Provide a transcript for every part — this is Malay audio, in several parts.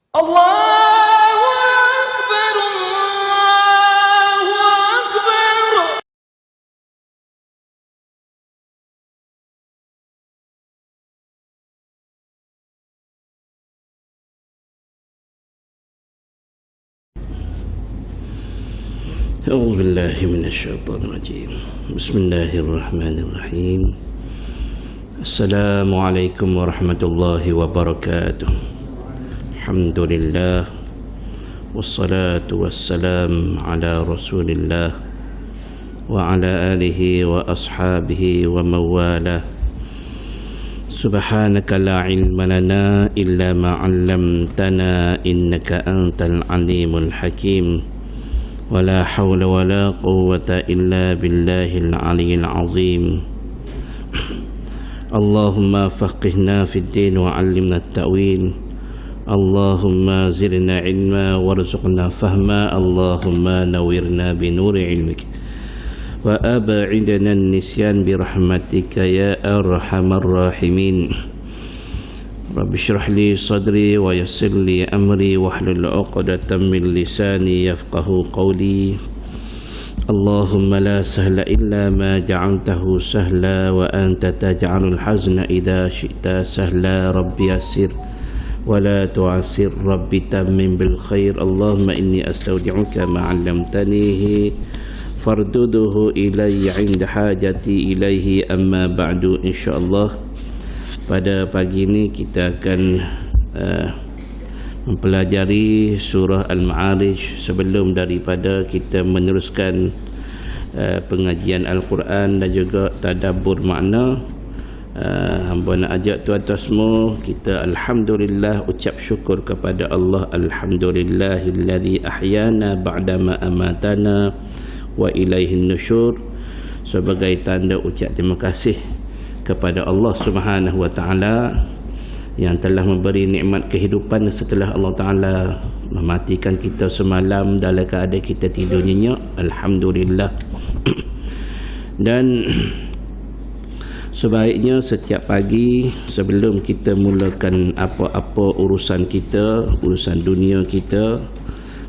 الله أكبر الله أكبر. أعوذ بالله من الشيطان الرجيم. بسم الله الرحمن الرحيم. السلام عليكم ورحمة الله وبركاته. الحمد لله والصلاة والسلام على رسول الله وعلى آله وأصحابه ومن والاه. سبحانك لا علم لنا إلا ما علمتنا إنك أنت العليم الحكيم. ولا حول ولا قوة إلا بالله العلي العظيم. اللهم فقهنا في الدين وعلمنا التأويل. اللهم زدنا علما وارزقنا فهما. اللهم نورنا بنور علمك وأبعدنا النسيان برحمتك يا أرحم الراحمين. رب اشرح لي صدري ويسر لي أمري واحلل عقدة من لساني يفقه قولي. اللهم لا سهل إلا ما جعلته سهلا وأنت تجعل الحزن إذا شئت سهلا. رب يسر ولا تعسر. رب تمم بالخير. اللهم إني أستودعك ما علمتنيه فاردده إلي عند حاجتي إليه. أما بعد. إن شاء الله pada pagi ini kita akan mempelajari surah Al-Ma'arij. Sebelum daripada kita meneruskan pengajian Al-Quran dan juga tadabbur makna, hamba nak ajak tuan-tuan semua kita alhamdulillah ucap syukur kepada Allah. Alhamdulillahilladzi ahyana ba'dama amatana wa ilaihin nusyur. Sebagai tanda ucap terima kasih kepada Allah Subhanahu wa taala yang telah memberi nikmat kehidupan setelah Allah taala mematikan kita semalam dalam keadaan kita tidur nyenyak. Alhamdulillah. Dan sebaiknya setiap pagi sebelum kita mulakan apa-apa urusan kita, urusan dunia kita,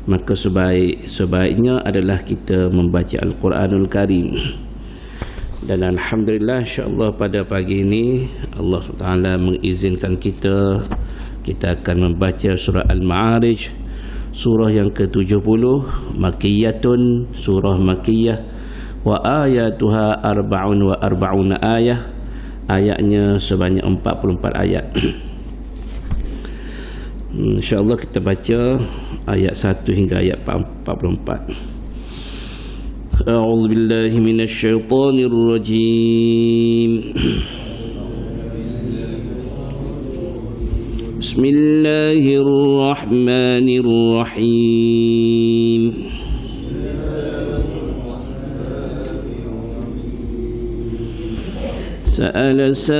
maka sebaiknya adalah kita membaca Al-Quranul Karim. Dan alhamdulillah, insya-Allah pada pagi ini Allah Taala mengizinkan kita akan membaca surah Al-Ma'arij, surah yang ke-70, Makkiyatun, surah Makkiyah, wa ayatuha arba'un wa arba'una ayah, ayatnya sebanyak 44 ayat. Insya-Allah kita baca ayat 1 hingga ayat 44. أعوذ بالله من الشيطان الرجيم. بسم الله الرحمن الرحيم. سأل سائل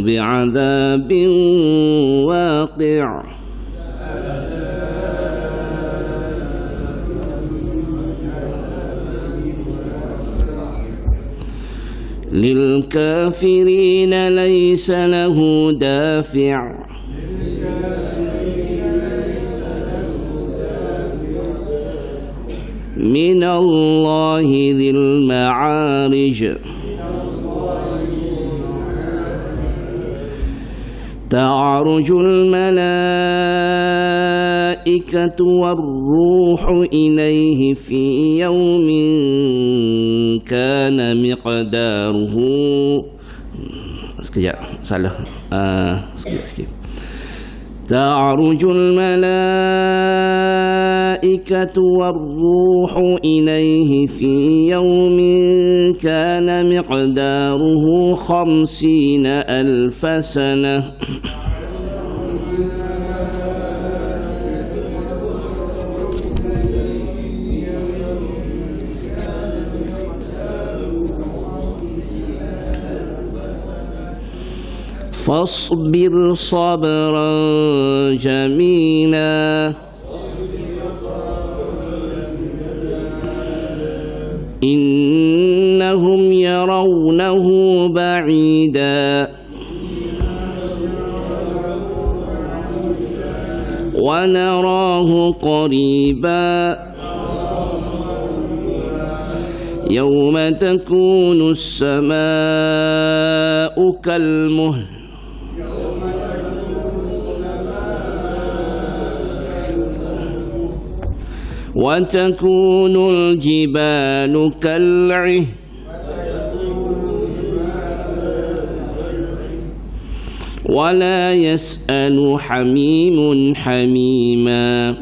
بعذاب واقع. للكافرين ليس له دافع. من الله ذي المعارج. تعرج الملائكة والروح إليه في يوم كان مقداره تعرج الملائكة والروح إليه في يوم كان مقداره 50,000 سنة. فاصبر صبرا جميلا. إنهم يرونه بعيدا ونراه قريبا يوم تكون السماء كالمهل وتكون الجبال كالعهن ولا يسأل حميم حميما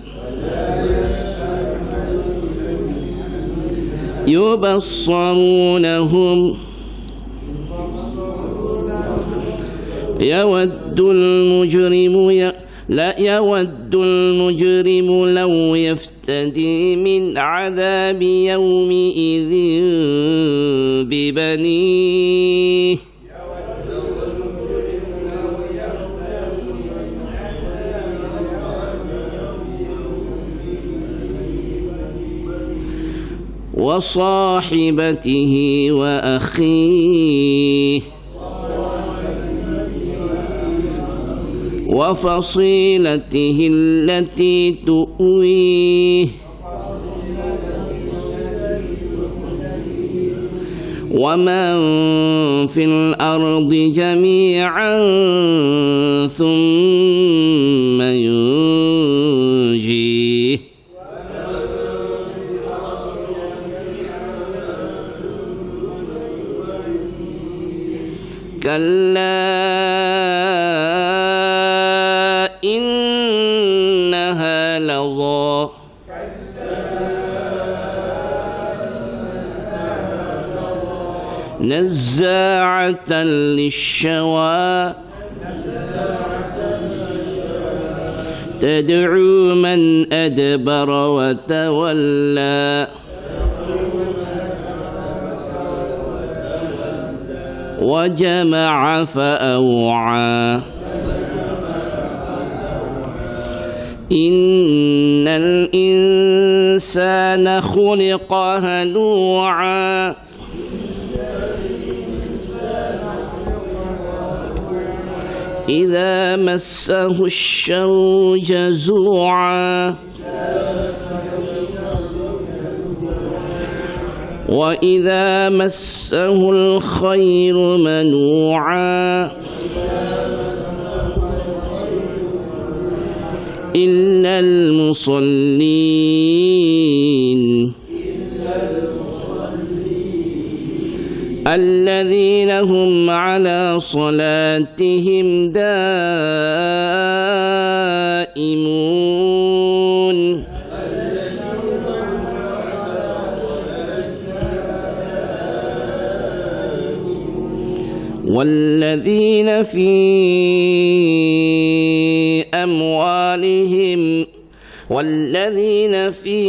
يبصرونهم يود المجرم لو يفتدي من عذاب يومئذ ببنيه وصاحبته وأخيه وفصيلته التي تؤويه ومن في الأرض جميعا ثم ينجيه كلا إنها لظى نزاعة للشوى تدعو من أدبر وتولى وجمع فأوعى إن الإنسان خلق هلوعا إذا مسه الشر جزوعا وإذا مسه الخير منوعا إلا المصلين الذين هم على صلاتهم دائمون والذين في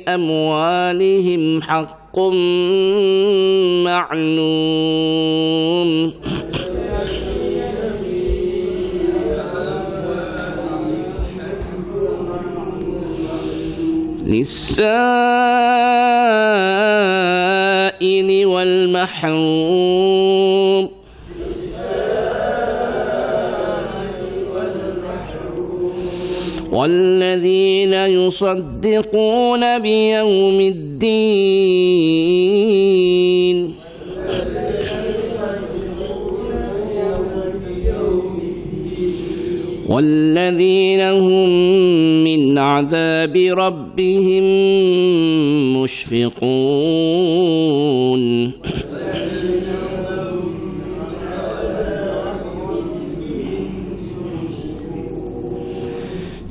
أموالهم حق معلوم للسائل والمحروم والذين يصدقون بيوم الدين والذين هم من عذاب ربهم مشفقون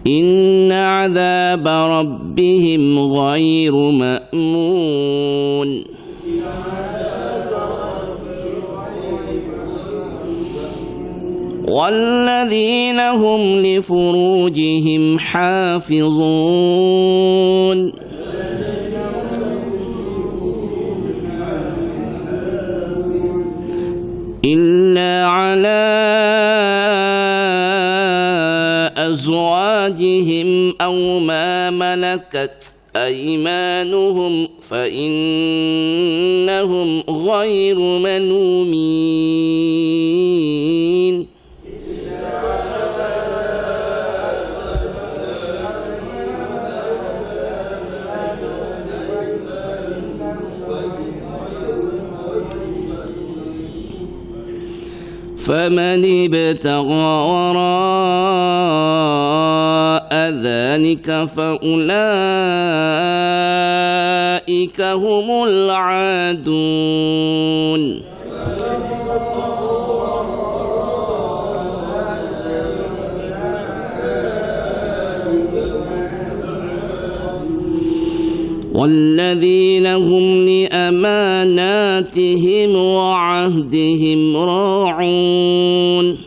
إن عذاب ربهم غير مأمون والذين هم لفروجهم حافظون إلا على أزواجهم أو ما ملكت أيمانهم فإنهم غير ملومين فمن ابتغى وراء ذلك فأولئك هم العادون والذين هم لأماناتهم وعهدهم راعون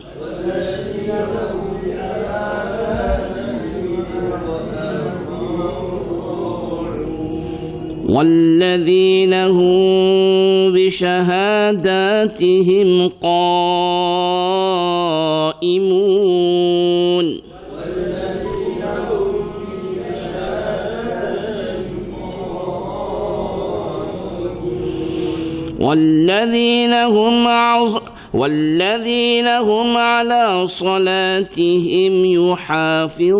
والذين هم بشهاداتهم قائمون والذين هم على صلاتهم يحافظون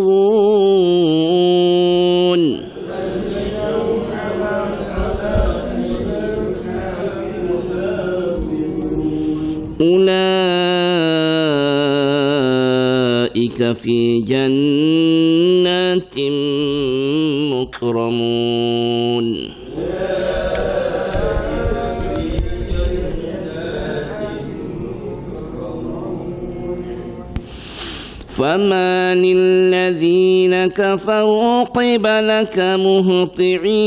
أولئك في جنات مكرمون فما للذين كفروا قبلك مهطعين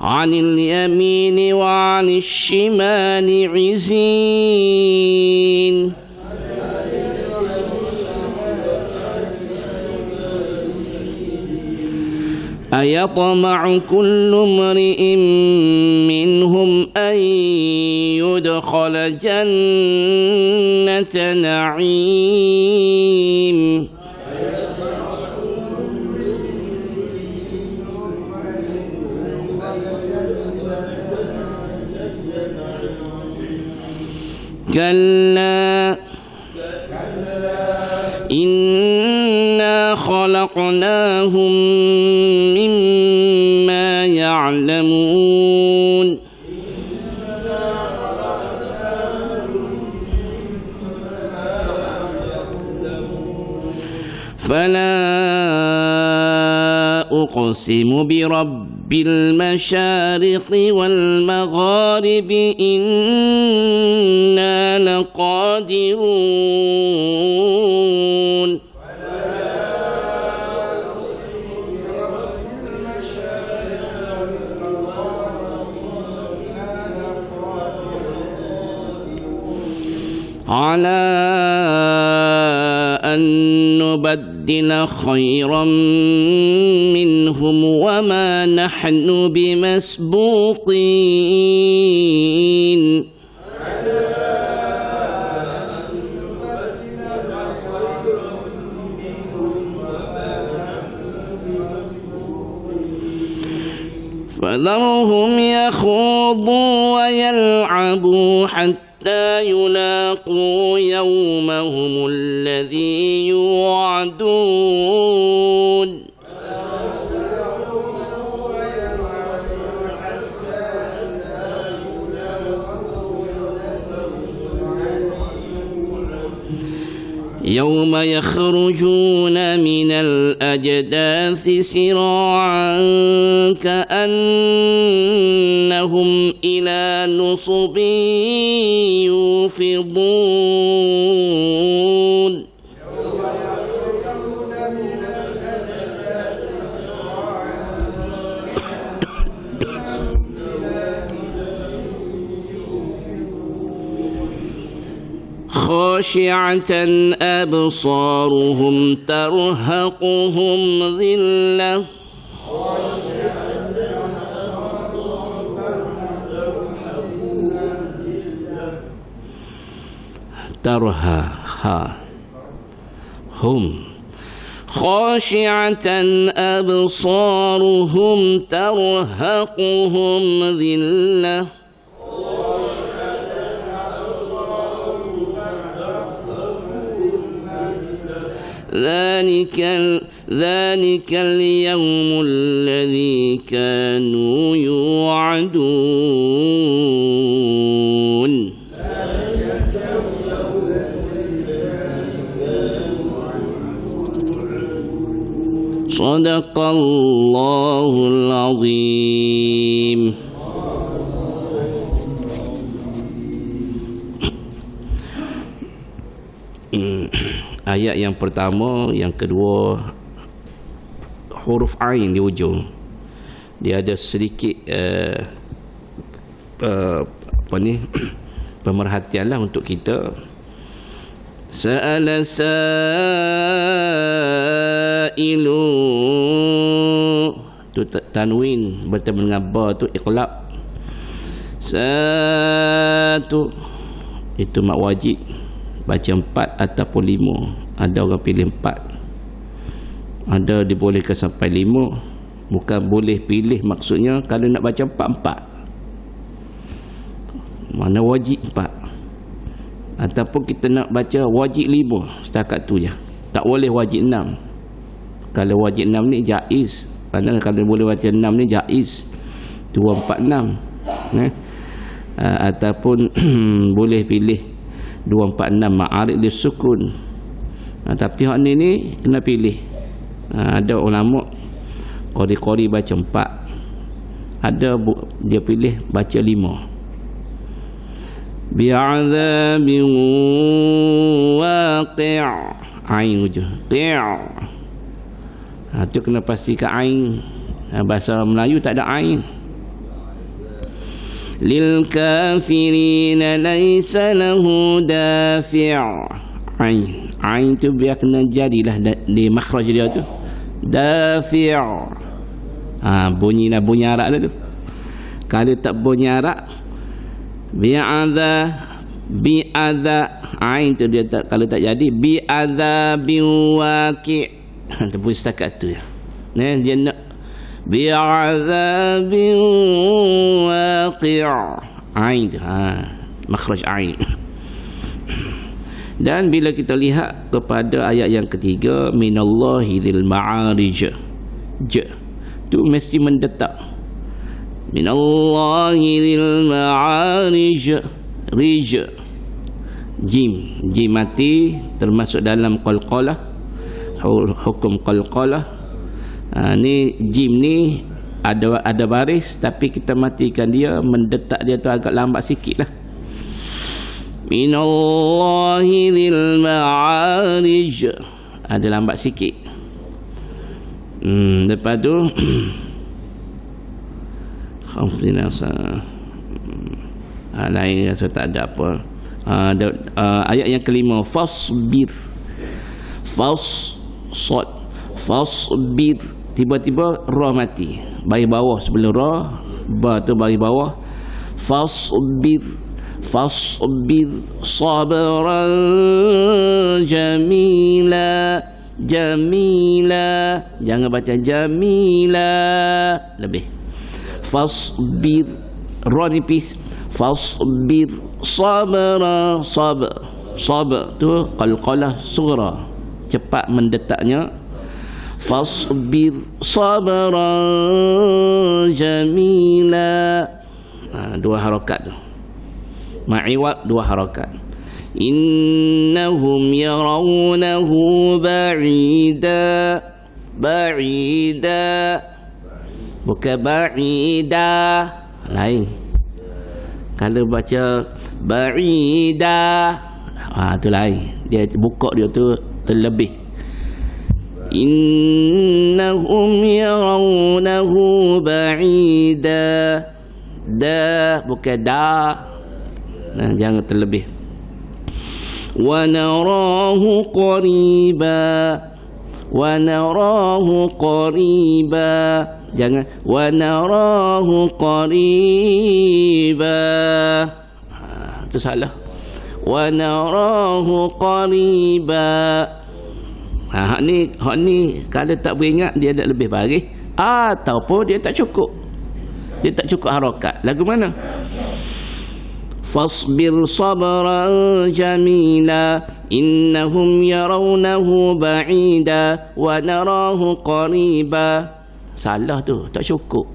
عن اليمين وعن الشمال عزين أيطمع كل امرئ منهم أن يدخل جنة نعيم كلا إنا خلقناهم مما يعلمون فلا أقسم برب المشارق والمغارب إنا لقادرون على أن نبدل خيرا منهم وما نحن بمسبوقين فذرهم يخوضوا ويلعبوا حتى يلاقوا يومهم الذي يوعدون يوم يخرجون من الأجداث سراعا كأنهم إلى نصب يوفضون خاشعة أبصارهم ترهقهم ذلة هم خاشعة أبصارهم ترهقهم ذلة ذلك اليوم الذي كانوا يوعدون. صدق الله العظيم. Ayat yang pertama, yang kedua, huruf ain di ujung. Dia ada sedikit pemerhatianlah untuk kita. Sa'ala sa'ilu, tu tanwin bertemu dengan ba tu iqlab. Satu itu mak wajib, baca 4 ataupun 5. Ada orang pilih 4, ada dibolehkan sampai 5. Bukan boleh pilih, maksudnya kalau nak baca 4, mana wajib 4, ataupun kita nak baca wajib 5, setakat tu je, tak boleh wajib 6. Kalau wajib 6 ni jaiz, kerana kalau boleh baca 6 ni jaiz 2, 4, 6 ataupun boleh pilih 2, 4, 6 ma'arid li sukun. Tapi hak ni kena pilih. Ada ulama qari baca 4, ada dia pilih baca 5. Bi'adzabin waqi', ain ujung qi'. Tu kena pastikan ain. Bahasa Melayu tak ada ain. Lil kafirina laysa lahu dafi'. Ain tu biar kena jadilah di makhraj dia tu dafi'. Bunyi Arab tu. Kalau tak bunyi Arab, bi'adza ain tu dia tak, kalau tak jadi bi'adzabin waqi'. Tepuk setakat tu ya. Dia nak bi'adzabin waqi', ain tu, makhraj ain. Dan bila kita lihat kepada ayat yang ketiga, minallahi dzil ma'arij, tu mesti mendetak. Minallahi dzil ma'arij, jim mati termasuk dalam qalqalah, hukum qalqalah. Ni jim ni ada baris, tapi kita matikan dia, mendetak dia tu agak lambat sikit lah. Minallahi dzil ma'arij, ada lambat sikit. Lepas tu khamsina lain rasa tak ada apa. Ayat yang kelima, fasbir, fasbir, tiba-tiba ra mati, bagi bawah sebelum ra, ba tu bagi bawah. Fasbir sabran jamila, jangan baca jamila lebih. Fasbir, ra nipis. Fasbir sabra, sabr tu qalqalah sughra, cepat mendetaknya. Fasbir sabran jamila, 2 harakat tu. Ma'iwat 2 harakat. Innahum yarawnahu ba'ida, bukan ba'ida, lain. Kalau baca ba'ida, tu lain, dia buka dia tu terlebih. Innahum yarawnahu ba'ida, bukan da, jangan terlebih. Wa narahu qariba, jangan wa narahu qariba, itu salah. Wa narahu qariba. Hak ni kalau tak beringat dia tak lebih baris, ataupun dia tak cukup harakat. Lagu mana? Fasbir sabran jamila, innahum yarawnahu ba'ida wa narahu qariba. Salah tu, tak cukup.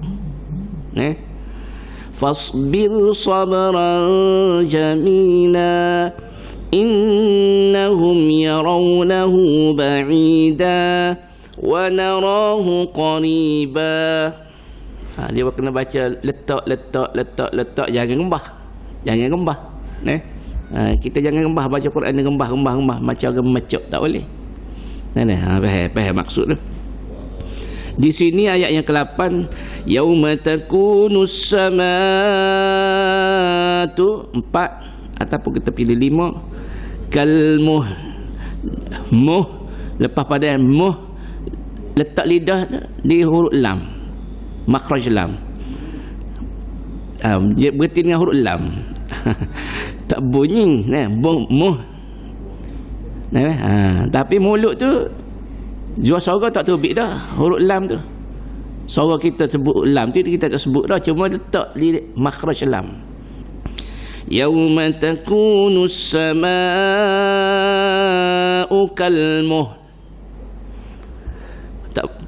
Fasbir sabran jamila innahum yarawnahu ba'ida wa narahu qariba. Dia kena baca letak, jangan gembah. Kita jangan gembah baca Quran ni, gembah macam orang macam tak boleh. Faham maksud tu. Di sini ayat yang ke-8, yauma takunus samatu 4 ataupun kita pilih 5, kalmuh lepas pada muh letak lidah di huruf lam, makhraj lam. Dia berhenti dengan huruf lam. Tak bunyi muh. Tapi mulut tu jual suara tak terbit dah huruf lam tu. Suara kita sebut lam tu kita tak sebut dah, cuma letak makhraj lam. Yauma takunus samaa'u kalmuh.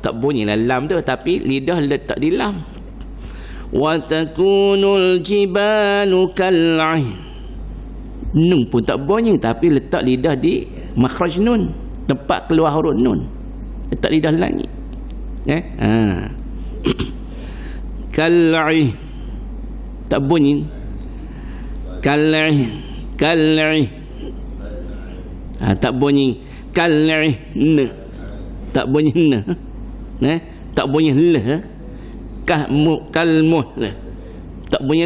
Tak bunyilah lam tu, tapi lidah letak di lam. Wa takunul jibalu kal'ain. Nun pun tak bunyi, tapi letak lidah di makhraj nun, tempat keluar huruf nun, letak lidah langit. Kal'i tak bunyi. Kal'i tak bunyi. Kal'i tak bunyi tak bunyi kalmuh tak bunyi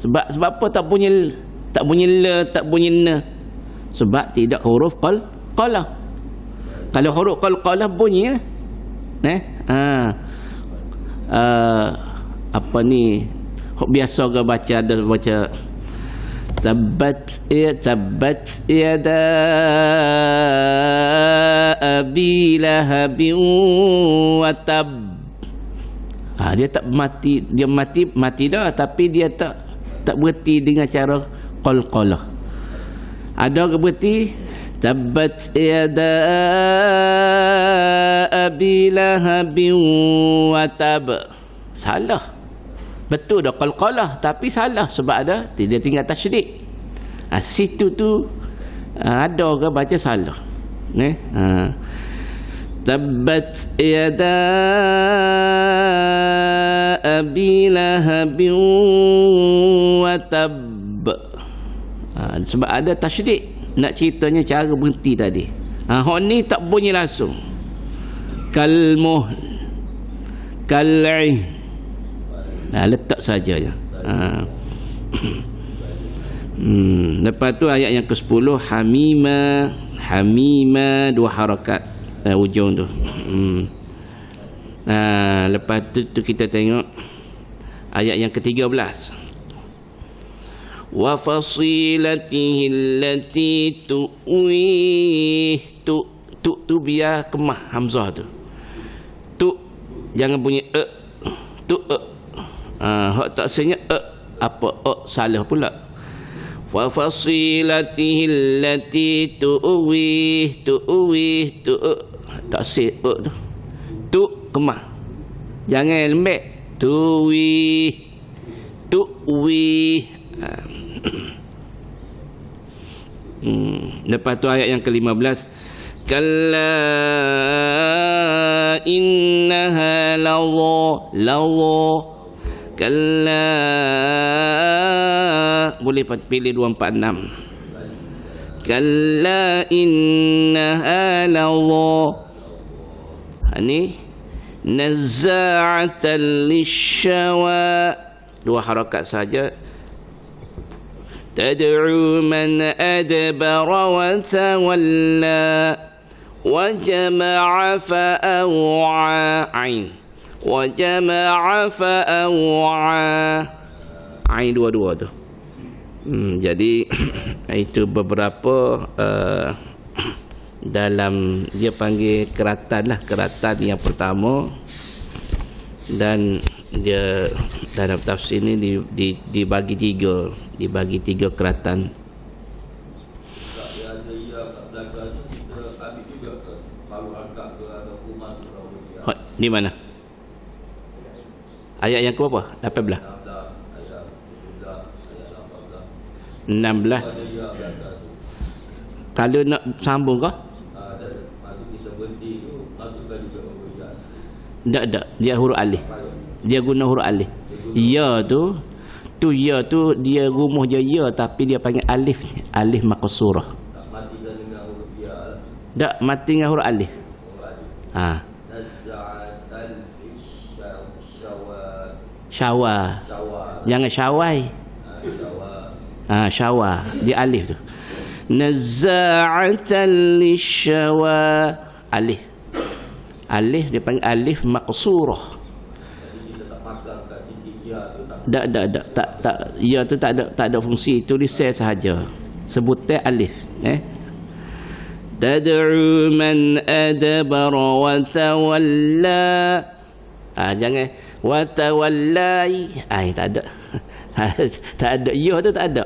sebab apa tak bunyi tak bunyi sebab tidak huruf qalah. Kalau huruf qalah bunyi apa ni biasa ke baca, ada baca tabbat yada abi lahabin wa tab. Dia tak mati, dia mati dah, tapi dia tak berhenti dengan cara qalqalah. Ada ke berhenti tabbat yada abi lahabin wa tab. Salah. Betul dah qalqalah, tapi salah sebab ada dia tinggal tasydid. Situ tu ada ke baca salah. Tabbat yada abi lahabin wa tab. Sebab ada tasydid. Nak ceritanya cara berhenti tadi. Hak ni tak bunyi langsung. Kalmuh, kal'i. Letak saja je. Lepas tu ayat yang ke-10, hamima 2 harakat ujung tu. Lepas tu kita tengok ayat yang ke-13. Wa fasilatihi allati tu'wih. Tu biar kemah hamzah tu. Tu jangan bunyi tu hak tak senyap apa salah pula. Fa fasilatihi allati tu'wih tak se tu kemah, jangan lembek tu'wih. Lepas tu ayat yang ke-15, kalla innaha lawa. Kalla boleh pilih 246. Kalla innaha lawa. Ini nazza'atan lishawa. 2 harakat saja. Tad'u man adbara wa tawalla wa jama'a fa'aw'a. Ain wa jama'a fa'aw'a. Ain dua-dua tu. Jadi itu beberapa dalam dia panggil keratan lah, keratan yang pertama, dan dia dalam tafsir ni dibagi tiga keratan. Di mana? Ayat yang ke berapa? 18. 16. Kalau nak sambung ke? Tak. Dia huruf alif. Dia guna huruf alif. Ya tu ya tu dia rumuh je ya, tapi dia panggil alif. Alif maqsurah. Tak mati dengan huruf alif. Ha. Syawa. Jangan syawai. Syawa. Dia alif tu. Nazza'atan lisyawa. Alif. Alif dia panggil alif maqsurah. Tak. Ya tu tak ada fungsi, tulisan sahaja. Sebutan alif. Tad'u man adbara wa tawalla. Jangan wa tawallai. Tak ada. Tak ada ya tu, tak ada.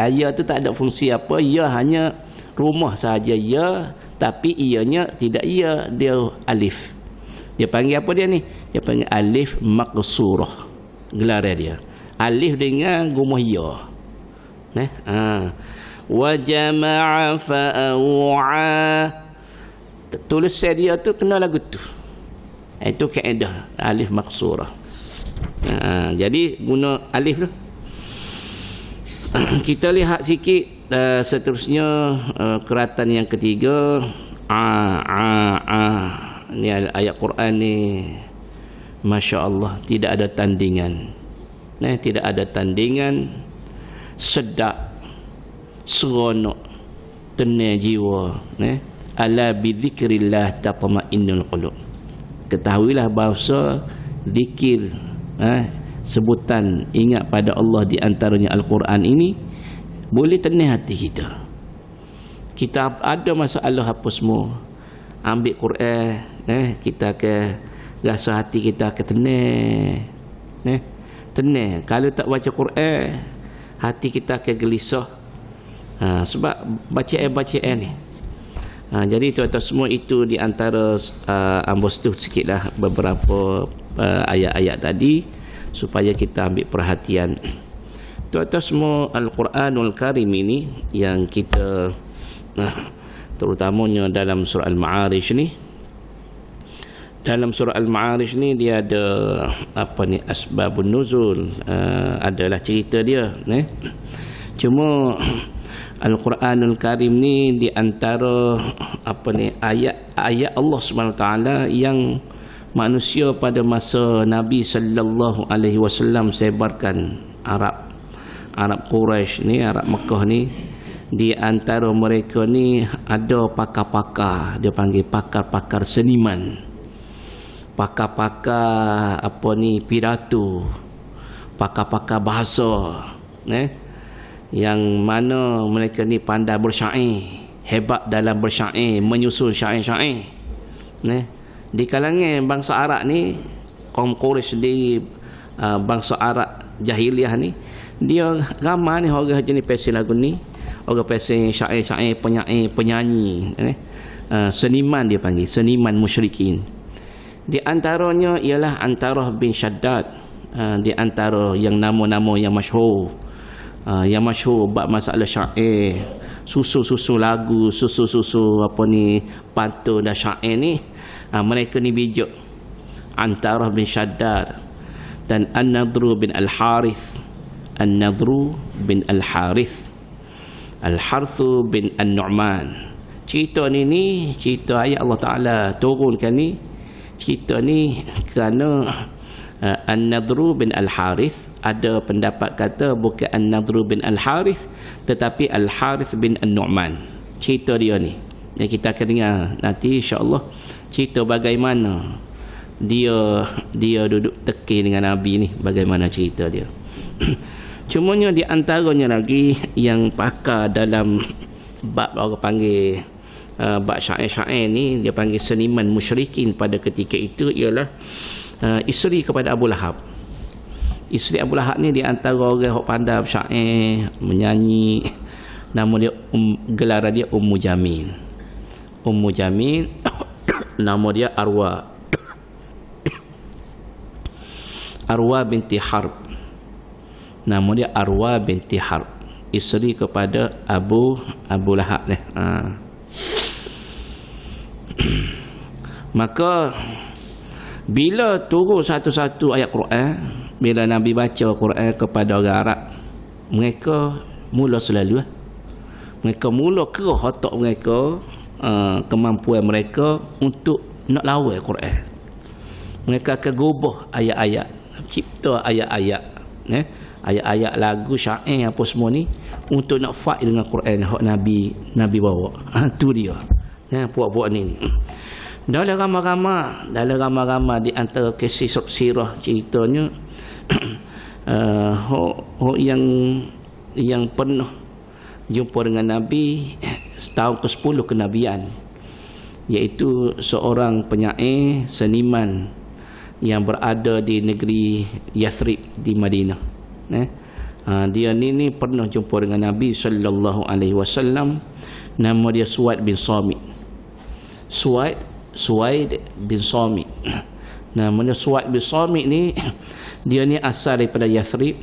Ya tu tak ada fungsi apa. Ya hanya rumah sahaja ya, tapi ianya tidak ya, dia alif. Dia panggil apa dia ni? Dia panggil alif maqsurah. Gelar dia. Alif dengan rumah ya. Wa jama'a fa'aw'a. Tulisan dia tu kena lagu tu. Itu kaedah alif maqsurah. Jadi guna alif tu. Kita lihat sikit seterusnya keratan yang ketiga. Ni ayat Quran ni, Masya Allah, tidak ada tandingan. Tidak ada tandingan. Sedap, seronok, tenang jiwa. Ala bidzikrillah tatma'innul qulub. Ketahuilah bahawa zikir, sebutan ingat pada Allah di antaranya Al-Quran ini, boleh tenang hati kita. Kita ada masalah apa semua, ambil Quran, kita ke rasa hati kita ke tenang. Tenang. Kalau tak baca Quran, hati kita ke gelisah. Sebab bacaan ni. Jadi tuan-tuan semua, itu di antara ambos tu sikitlah beberapa ayat-ayat tadi supaya kita ambil perhatian. Tuan-tuan semua, Al-Quranul Karim ini yang kita terutamanya dalam surah Al-Ma'arij ni. Dalam surah Al-Ma'arij ni dia ada asbabun nuzul, adalah cerita dia. Cuma Al-Quranul Karim ni di antara ayat Allah SWT yang manusia pada masa Nabi sallallahu alaihi wasallam sebarkan. Arab Quraisy ni, Arab Mekah ni, di antara mereka ni ada pakar-pakar, dia panggil pakar-pakar seniman, pakar-pakar pidato, pakar-pakar bahasa, yang mana mereka ni pandai bersyair, hebat dalam bersyair, menyusun syair-syair. Di kalangan bangsa Arab ni, kaum Quraisy di bangsa Arab jahiliah ni, dia ramai ni orang jenis pasal lagu ni, orang pasal syair-syair, penyanyi, seniman, dia panggil seniman musyrikin. Di antaranya ialah Antarah bin Shaddad, di antara yang nama-nama yang masyhur. Yang masyhur bab masalah syair, susu lagu, susu pantun dan syair ni, mereka ni bijak. Antarah bin Shaddad dan An-Nadru bin Al-Harith. An-Nadru bin Al-Harith, Al-Harthu bin An-Nu'man. Cerita ni cerita ayat Allah Ta'ala turunkan ni. Cerita ni kerana An-Nadru bin Al-Harith, ada pendapat kata bukan An-Nadru bin Al-Harith tetapi Al-Harith bin An-Nu'man. Cerita dia ni yang kita akan dengar nanti insya-Allah, cerita bagaimana dia duduk teki dengan Nabi ni, bagaimana cerita dia. Cumanya di antaranya lagi yang pakar dalam bab orang panggil bab syair-syair ni, dia panggil seniman musyrikin pada ketika itu, ialah isteri kepada Abu Lahab. Isteri Abu Lahab ni di antara orang yang pandai syair, menyanyi. Nama dia gelaran dia Ummu Jamil. Ummu Jamil Nama dia Arwa. Arwa binti Harb. Nama dia Arwa binti Harb, isteri kepada Abu Lahab ni. Maka bila turun satu-satu ayat Quran, bila Nabi baca Quran kepada orang Arab, mereka mula selalu mereka mula kerah otak mereka, kemampuan mereka untuk nak lawan Quran. Mereka akan gubah ayat-ayat, cipta ayat-ayat, ayat-ayat lagu syair apa semua ni untuk nak fight dengan Quran hak Nabi bawa. Tu dia. Puak-puak ni. Dalam ramai-ramai di antara kisah sirah ceritanya yang pernah jumpa dengan Nabi setahun ke-10 kenabian, iaitu seorang penyair seniman yang berada di negeri Yathrib di Madinah. Dia ni pernah jumpa dengan Nabi sallallahu alaihi wasallam. Nama dia Suaid bin Samit. Suaid bin Samit. Namanya Suaid bin Samit ni, dia ni asal daripada Yathrib,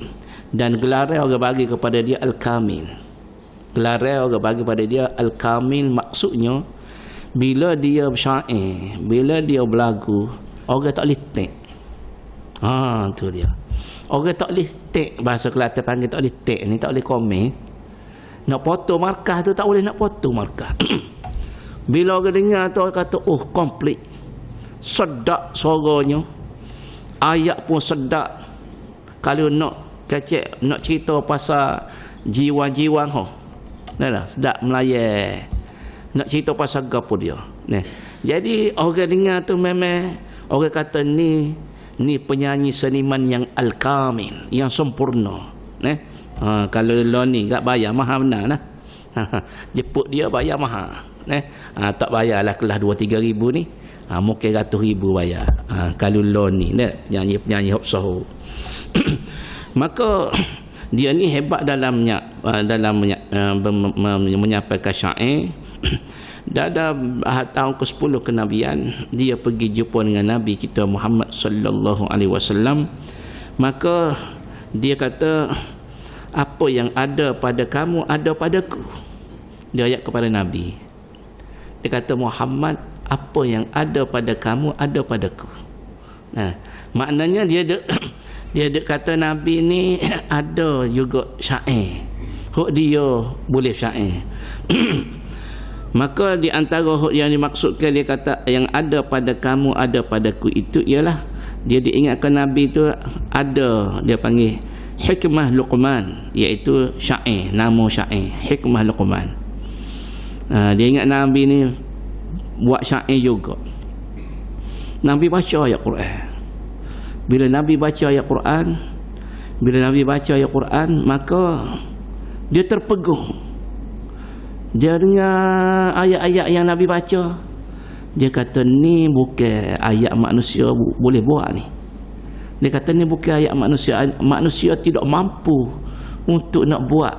dan gelar orang bagi kepada dia Al-Kamil. Gelar orang bagi kepada dia Al-Kamil, maksudnya bila dia bersyair, bila dia berlagu, orang tak boleh tek. Tu dia. Orang tak boleh tek, bahasa Kelantan panggil tak boleh tek ni, tak boleh komen. Nak potong markah tu tak boleh nak potong markah. Bila orang dengar tu, orang kata, oh komplit, sedap suaranya, ayat pun sedap. Kalau nak kecek, nak cerita pasal jiwa-jiwa sedap Melayu, nak cerita pasal gapo dia. Jadi orang dengar tu memang orang kata ni penyanyi seniman yang al-kamil, yang sempurna. Kalau lo ni tak bayar mahal benar lah. Jemput dia bayar mahal. Tak bayarlah kelas 2-3 ribu ni, mungkin ratus ribu bayar. Kalau lo ni penyanyi hop sahu. Maka dia ni hebat dalam menyampaikan syair. Dalam tahun ke-10 kenabian, dia pergi jumpa dengan Nabi kita Muhammad sallallahu alaihi wasallam. Maka dia kata, apa yang ada pada kamu ada padaku. Dia ayat kepada Nabi. Dia kata, Muhammad, apa yang ada pada kamu ada padaku. Maknanya dia kata Nabi ni ada juga syair. Hak dia boleh syair. Maka di antara yang dimaksudkan, dia kata yang ada pada kamu ada padaku itu ialah, dia diingatkan Nabi itu ada, dia panggil hikmah Luqman, iaitu syair, nama syair hikmah Luqman. Dia ingat Nabi ni buat syair juga. Nabi baca ayat Quran. Bila Nabi baca ayat Quran, maka dia terpeguh. Dia dengar ayat-ayat yang Nabi baca. Dia kata, ni bukan ayat manusia boleh buat ni. Dia kata, ni bukan ayat manusia. Manusia tidak mampu untuk nak buat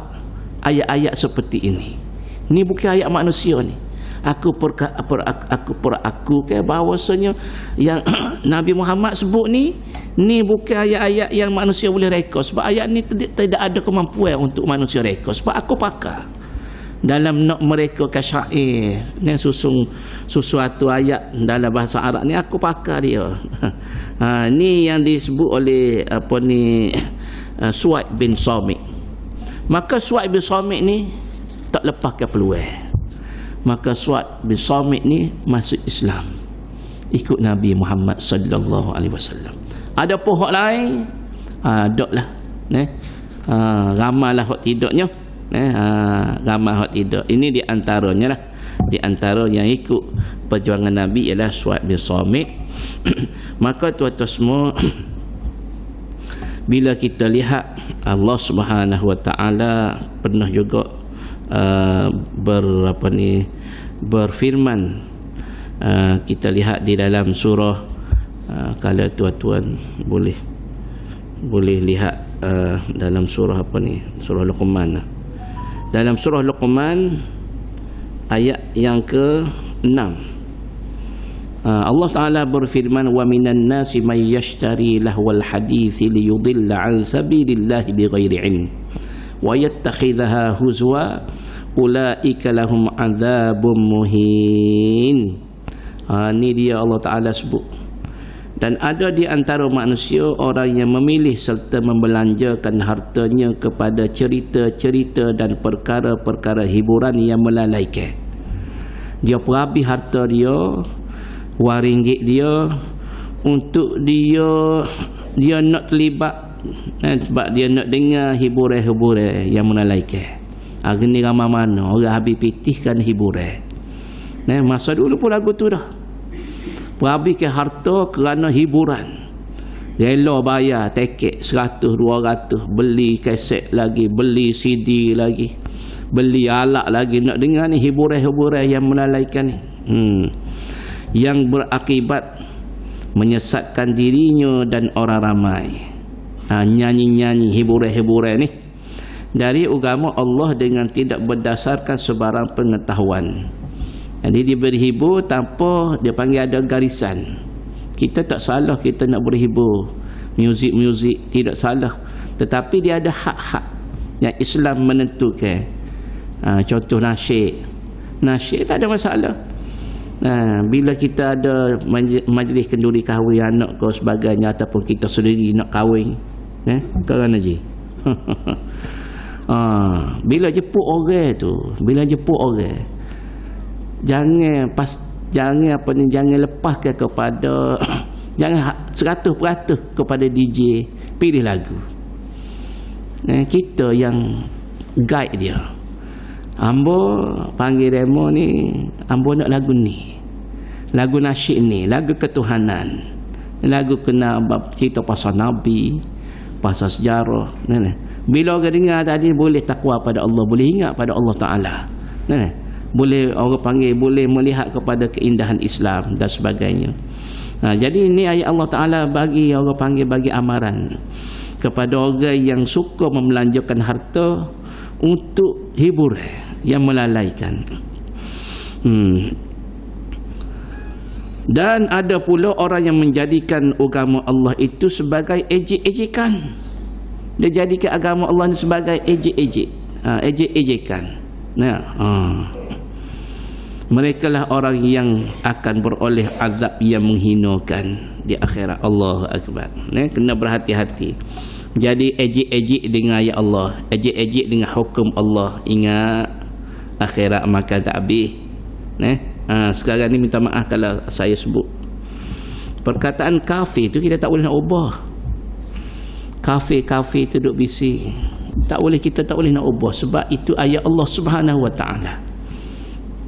ayat-ayat seperti ini. Ni bukan ayat manusia ni. Aku ke bahawasanya yang Nabi Muhammad sebut ni bukan ayat-ayat yang manusia boleh reka. Sebab ayat ni tidak ada kemampuan untuk manusia reka. Sebab aku pakar dalam nak mereka ke syair ni, sesuatu ayat dalam bahasa Arab ni aku pakar dia. Ni yang disebut oleh Suaid bin Samit. Maka Suaid bin Samit ni tak lepaskan peluang. Maka Suaid bin Samit ni masuk Islam, ikut Nabi Muhammad sallallahu alaihi wasallam. Ada pohon lain daklah ramailah hak tidaknya. Ramai hak tidak. Ini di antaranya lah. Di antara yang ikut perjuangan Nabi ialah Suaid bin Samit. Maka tuan-tuan semua, bila kita lihat Allah Subhanahu wa taala pernah juga berfirman, kita lihat di dalam surah, kalau tuan-tuan boleh lihat dalam surah surah Luqman. Dalam surah Luqman ayat yang ke-6, Allah Ta'ala berfirman, wa minan nasi may yashtari lahwal hadithi liyudilla an sabilillahi bighairi ilm wa yattakhidhaha huzwa ulaika lahum adzabun muhin. Ni dia Allah Ta'ala sebut. Dan ada di antara manusia orang yang memilih serta membelanjakan hartanya kepada cerita-cerita dan perkara-perkara hiburan yang melalaikan. Dia perhabis harta dia, wang ringgit dia, untuk dia nak terlibat, sebab dia nak dengar hiburan-hiburan yang melalaikan. Hari ni ramai mana orang habis pitihkan hiburan. Masa dulu pun lagu tu dah. Perhabiskan harta kerana hiburan. Rela bayar tiket 100, 200, beli kaset lagi, beli CD lagi, beli alat lagi, nak dengar ni hiburan-hiburan yang melalaikan ni. Yang berakibat menyesatkan dirinya dan orang ramai. Nyanyi-nyanyi hiburan-hiburan ni dari agama Allah dengan tidak berdasarkan sebarang pengetahuan. Jadi dia berhibur tanpa dia panggil ada garisan. Kita tak salah kita nak berhibur muzik tidak salah, tetapi dia ada hak-hak yang Islam menentukan. Contoh nasyid tak ada masalah. Bila kita ada majlis kenduri kahwin anak ke sebagainya, ataupun kita sendiri nak kahwin, kerana je bila jemput orang jangan lepaskan kepada jangan 100% kepada DJ pilih lagu. Kita yang guide dia. Ambo panggil demo ni, ambo nak lagu ni, lagu nasyid ni, lagu ketuhanan, lagu kena cerita pasal Nabi, pasal sejarah. Bila orang dengar tadi boleh takwa pada Allah, boleh ingat pada Allah Ta'ala. Boleh orang panggil, boleh melihat kepada keindahan Islam dan sebagainya. Jadi ini ayat Allah Ta'ala bagi orang panggil, bagi amaran kepada orang yang suka membelanjakan harta untuk hiburan yang melalaikan. Dan ada pula orang yang menjadikan agama Allah itu sebagai ejek-ejekan. Dia jadikan agama Allah ini sebagai ejek-ejekan. Mereka lah orang yang akan beroleh azab yang menghinakan di akhirat. Allahu Akbar. Kena berhati-hati. Jadi ejek-ejek dengan ayat Allah, ejek-ejek dengan hukum Allah. Ingat akhirat makan tak habis. Sekarang ni minta maaf kalau saya sebut perkataan kafir tu kita tak boleh nak ubah. Kafir tu duduk bisi, kita tak boleh nak ubah, sebab itu ayat Allah Subhanahu Wa Ta'ala.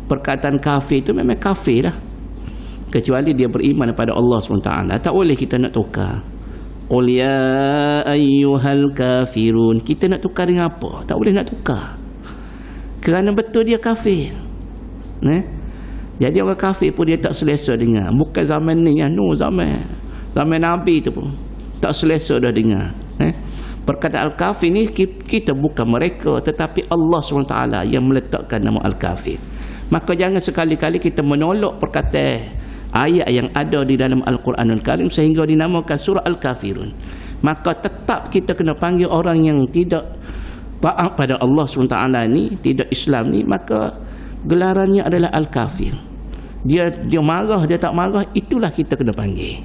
Perkataan kafir itu memang kafir lah, kecuali dia beriman kepada Allah SWT. Tak boleh kita nak tukar. Qul ya ayyuhal kafirun. Kita nak tukar dengan apa? Tak boleh nak tukar, kerana betul dia kafir. Jadi orang kafir pun dia tak selesa dengar. Bukan zaman ni, zaman Nabi tu pun tak selesa dah dengar. Perkataan al-kafir ni kita bukan mereka, tetapi Allah SWT yang meletakkan nama al-kafir. Maka jangan sekali-kali kita menolak perkataan ayat yang ada di dalam Al-Quranul Karim sehingga dinamakan surah Al-Kafirun. Maka tetap kita kena panggil orang yang tidak taat pada Allah SWT ni, tidak Islam ni, maka gelarannya adalah Al-Kafir. Dia marah, dia tak marah, itulah kita kena panggil.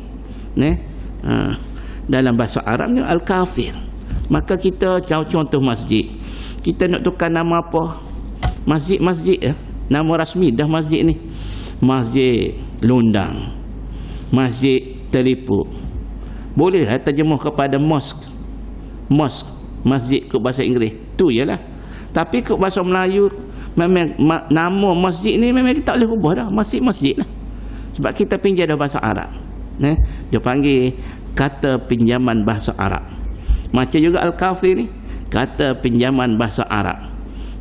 Dalam bahasa Arabnya Al-Kafir. Maka kita contoh masjid, kita nak tukar nama apa? Masjid nama rasmi dah masjid ni. Masjid Lundang, Masjid Telipuk. Boleh terjemuh kepada mosque, masjid ke bahasa Inggeris. Tu ialah. Tapi ke bahasa Melayu memang nama masjid ni memang kita tak boleh ubah dah. Masjid lah. Sebab kita pinjam dah bahasa Arab. Dia panggil kata pinjaman bahasa Arab. Macam juga Al-Kafir ni, kata pinjaman bahasa Arab,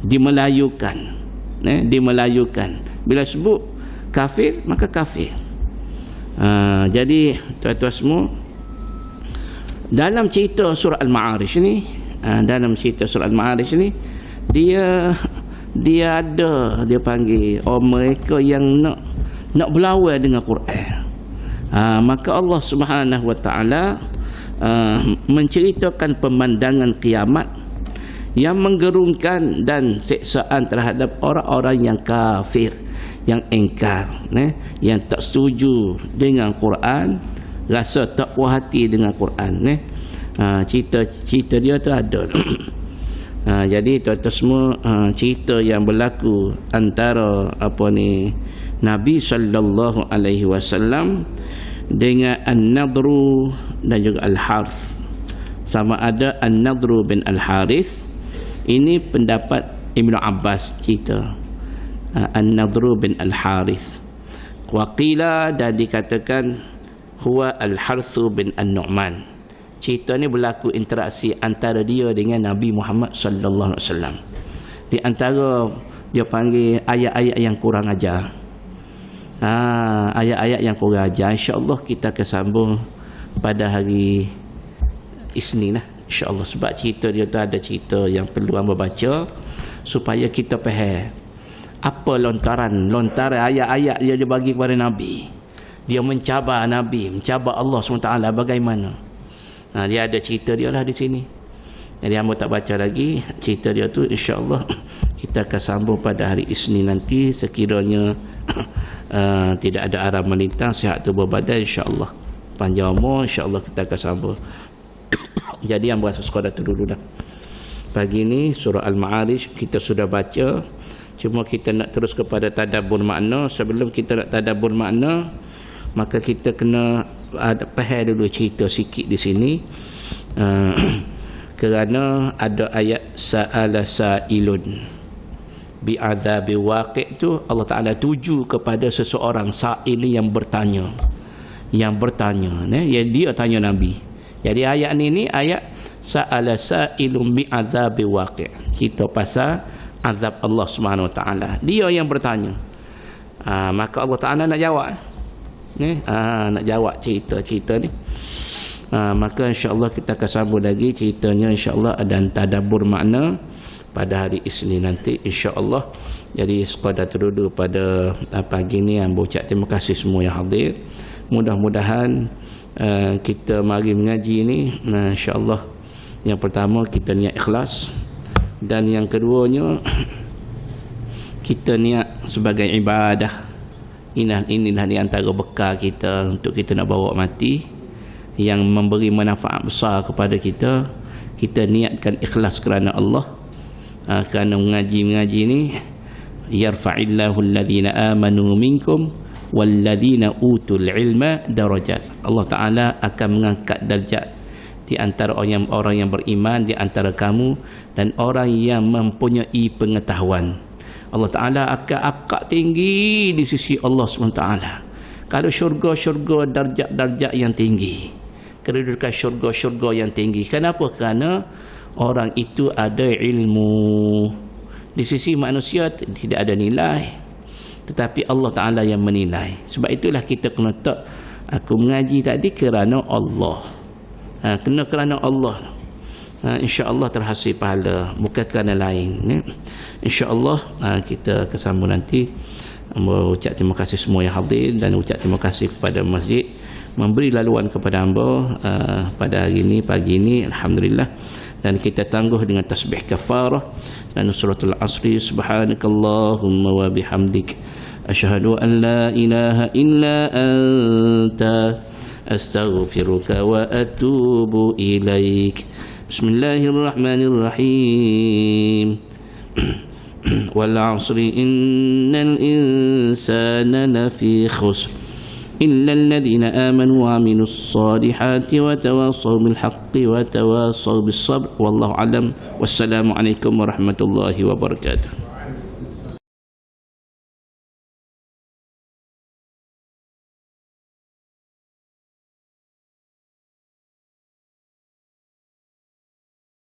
dimelayukan. Dimelayukan. Bila sebut kafir, maka kafir. Jadi tuan-tuan semua, dalam cerita surah Al-Ma'arij ni, dia ada, dia panggil mereka yang nak berlawan dengan Quran. Maka Allah Subhanahu wa taala menceritakan pemandangan kiamat yang menggerunkan dan siksaan terhadap orang-orang yang kafir, yang engkar, yang tak setuju dengan Quran, rasa tak puas hati dengan Quran. Cerita dia tu ada. Jadi tuan-tuan semua, cerita yang berlaku antara Nabi sallallahu alaihi wasallam dengan An-Nadru dan juga Al-Harith. Sama ada An-Nadru bin Al-Harith, ini pendapat Ibnu Abbas cerita. An-Nadru bin Al-Harith, waqila, dan dikatakan huwa Al-Harith bin An-Nu'man. Cerita ni berlaku interaksi antara dia dengan Nabi Muhammad sallallahu alaihi wasallam. Di antara dia panggil ayat-ayat yang kurang ajar. Ayat-ayat yang kurang ajar, insya-Allah kita akan sambung pada hari Isnin lah, insya-Allah. Sebab cerita dia tu ada cerita yang perlu hamba baca supaya kita faham apa lontaran ayat-ayat dia bagi kepada Nabi. Dia mencabar Nabi, mencabar Allah SWT bagaimana. Dia ada cerita dia lah di sini. Jadi hamba tak baca lagi cerita dia tu, insya-Allah kita akan sambung pada hari Isnin nanti, sekiranya tidak ada arah melintang, sihat tubuh badan, insya-Allah. Panjang umur, insya-Allah kita akan sambung. Jadi yang berasa sekadar tu dulu dah. Pagi ni surah Al-Ma'arij kita sudah baca, cuma kita nak terus kepada tadabbur makna. Sebelum kita nak tadabbur makna, maka kita kena faham dulu cerita sikit di sini. Kerana ada ayat sa'ala sa'ilun bi'adzabi waqi' tu, Allah Ta'ala tuju kepada seseorang sa'il yang bertanya. Yang dia tanya Nabi. Jadi ayat ni ayat sa'ala sa'ilun bi'adzabi waqi'. Kita pasal azab Allah Subhanahu Wa Ta'ala. Dia yang bertanya. Maka Allah Ta'ala nak jawab. Nak jawab cerita ni. Maka insya-Allah kita akan sambung lagi ceritanya, insya-Allah ada tadabbur makna pada hari Isnin nanti, insya-Allah. Jadi sekadar dulu pada pagi ni yang berucap terima kasih semua yang hadir. Mudah-mudahan kita mari mengaji ni, insya-Allah yang pertama kita niat ikhlas, dan yang keduanya kita niat sebagai ibadah. Inilah di antara bekal kita untuk kita nak bawa mati, yang memberi manfaat besar kepada kita. Kita niatkan ikhlas kerana Allah. Kerana mengaji ni, yarfa'illahu alladhina amanu minkum walladhina utul ilma darajat. Allah Ta'ala akan mengangkat darjat di antara orang yang beriman di antara kamu dan orang yang mempunyai pengetahuan. Allah Ta'ala akan angkat tinggi di sisi Allah SWT. Kalau syurga darjat yang tinggi, kedudukan syurga yang tinggi. Kenapa? Kerana orang itu ada ilmu. Di sisi manusia tidak ada nilai, tetapi Allah Ta'ala yang menilai. Sebab itulah kita kena tak, aku mengaji tadi kerana Allah. Kena kerana Allah. InsyaAllah terhasil pahala, bukan kerana lain. InsyaAllah kita kesambung nanti. Ucap terima kasih semua yang hadir, dan ucap terima kasih kepada masjid memberi laluan kepada hamba pada hari ini, pagi ini, alhamdulillah. Dan kita tangguh dengan tasbih kafarah dan suratul asri. Subhanakallahumma wa bihamdik, asyhadu an la ilaha illa anta, astaghfiruka wa atubu ilaik. Bismillahirrahmanirrahim. Wal 'asri innal insana lafi khusr illa alladhina amanu wa 'amilus solihati wa tawassaw bil haqqi wa tawassaw bis sabr. Wallahu a'lam. Wassalamu alaikum warahmatullahi wabarakatuh.